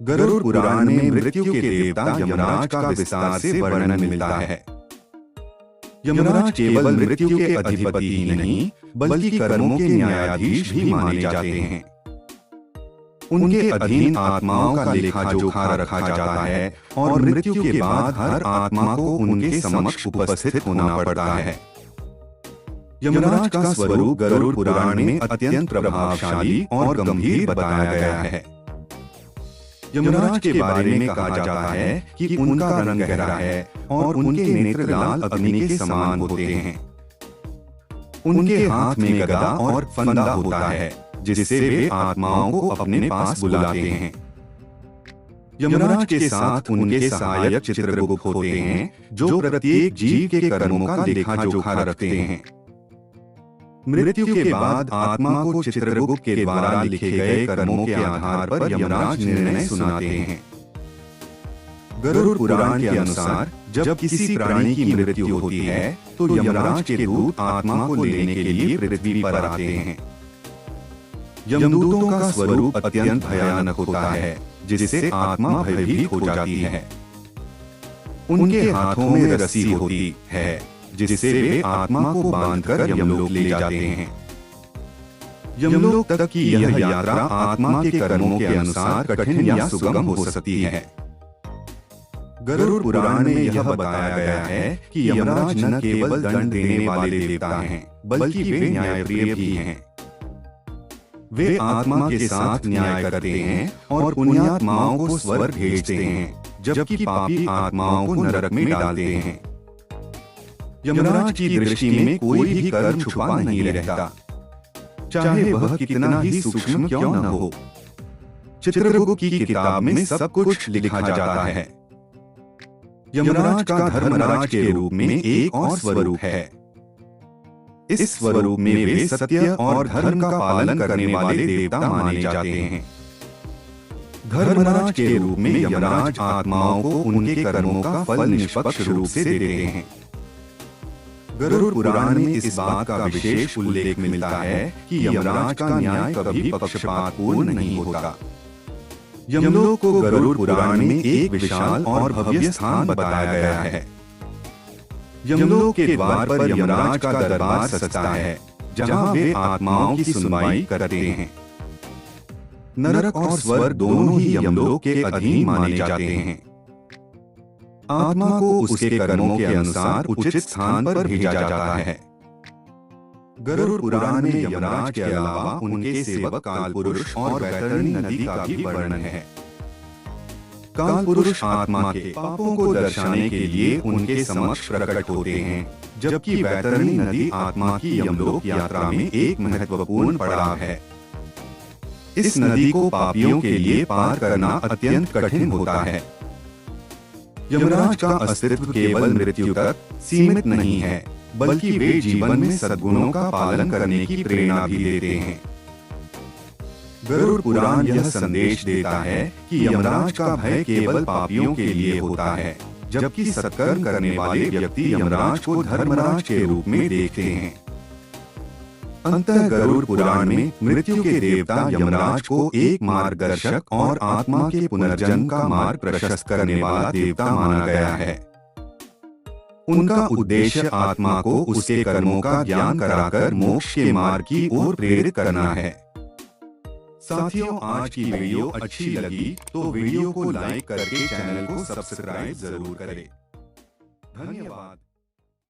गरुड़ पुराण में मृत्यु के देवता यमराज का विस्तार से वर्णन मिलता है। यमराज केवल मृत्यु के अधिपति ही नहीं, बल्कि कर्मों के न्यायाधीश भी माने जाते हैं। उनके अधीन आत्माओं का लेखा जोखा रखा जाता है और मृत्यु के बाद हर आत्मा को उनके समक्ष उपस्थित होना पड़ता है। यमराज का स्वरूप गरुड़ पुराण में अत्यंत प्रभावशाली और गंभीर बताया गया है। यमराज के बारे में कहा जाता है कि उनका रंग गहरा है और उनके नेत्र लाल अग्नि के समान होते हैं। उनके हाथ में गदा और फंदा होता है, जिससे वे आत्माओं को अपने पास बुलाते हैं। यमराज के साथ उनके सहायक चित्रगुप्त होते हैं, जो प्रत्येक जीव के कर्मों का लेखा जोखा रखते हैं। मृत्यु के बाद आत्मा को चित्रगुप्त के द्वारा लिखे गए कर्मों के आधार पर यमराज निर्णय सुनाते हैं। गरुड़ पुराण के अनुसार जब किसी प्राणी की मृत्यु होती है तो यमराज के दूत आत्मा को लेने के लिए पृथ्वी पर आते हैं। यमदूतों का स्वरूप अत्यंत भयानक होता है, जिससे आत्मा भयभीत हो जाती है। उनके हाथों में रस्सी होती है, जिससे वे आत्मा को बांधकर यमलोक ले जाते हैं। यमलोक तक की यह यात्रा आत्मा के कर्मों के अनुसार कठिन या सुगम हो सकती है। गरुड़ पुराण में यह बताया गया है कि यमराज न केवल दंड देने वाले देवता हैं, बल्कि वे न्यायप्रिय भी हैं। वे आत्मा के साथ न्याय करते हैं और पुण्यात्माओं को स्वर्ग भेजते हैं, जबकि पापी आत्माओं को नरक में डालते हैं। यमराज की दृष्टि में कोई भी कर्म छुपा नहीं रहता, चाहे वह कितना ही सूक्ष्म क्यों न हो। चित्रगुप्त की किताब में सब कुछ लिखा जाता है। यमराज का धर्मराज के रूप में एक और स्वरूप है। इस स्वरूप में वे सत्य और धर्म का पालन करने वाले देवता माने जाते हैं। धर्मराज के रूप में यमराज आत्माओं को उनके कर्मों का फल निष्पक्ष रूप से देते हैं। गरुड़ पुराण में इस बात का विशेष उल्लेख मिलता है कि यमराज का न्याय कभी पक्षपातपूर्ण नहीं होता। यमलोक को गरुड़ पुराण में एक विशाल और भव्य स्थान बताया गया है। यमलोक के द्वार पर यमराज का दरबार सजता है, जहां वे आत्माओं की सुनवाई करते हैं। नरक और स्वर्ग दोनों ही यमलोक के अधीन माने जाते हैं। आत्मा को उसके कर्मों के अनुसार उचित स्थान पर भेजा जाता है। गरुड़ पुराण में यमराज के अलावा उनके सेवक कालपुरुष और वैतरणी नदी का भी वर्णन है। कालपुरुष आत्मा के पापों को दर्शाने के लिए उनके समक्ष प्रकट होते हैं, जबकि वैतरणी नदी आत्मा की यमलोक यात्रा में एक महत्वपूर्ण पड़ाव है। इस नदी को पापियों के लिए पार करना अत्यंत कठिन होता है। यमराज का अस्तित्व केवल मृत्यु तक सीमित नहीं है, बल्कि वे जीवन में सद्गुणों का पालन करने की प्रेरणा भी देते हैं। गरुड़ पुराण यह संदेश देता है कि यमराज का भय केवल पापियों के लिए होता है, जबकि सत्कर्म करने वाले व्यक्ति यमराज को धर्मराज के रूप में देखते हैं। अंततः गरुड़ पुराण में मृत्यु के देवता यमराज को एक मार्गदर्शक और आत्मा के पुनर्जन्म का मार्ग प्रशस्त करने वाला देवता माना गया है। उनका उद्देश्य आत्मा को उसके कर्मों का ज्ञान कराकर मोक्ष के मार्ग की ओर प्रेरित करना है। साथियों, आज की वीडियो अच्छी लगी तो वीडियो को लाइक करके चैनल को सब्सक्राइब जरूर करें। धन्यवाद।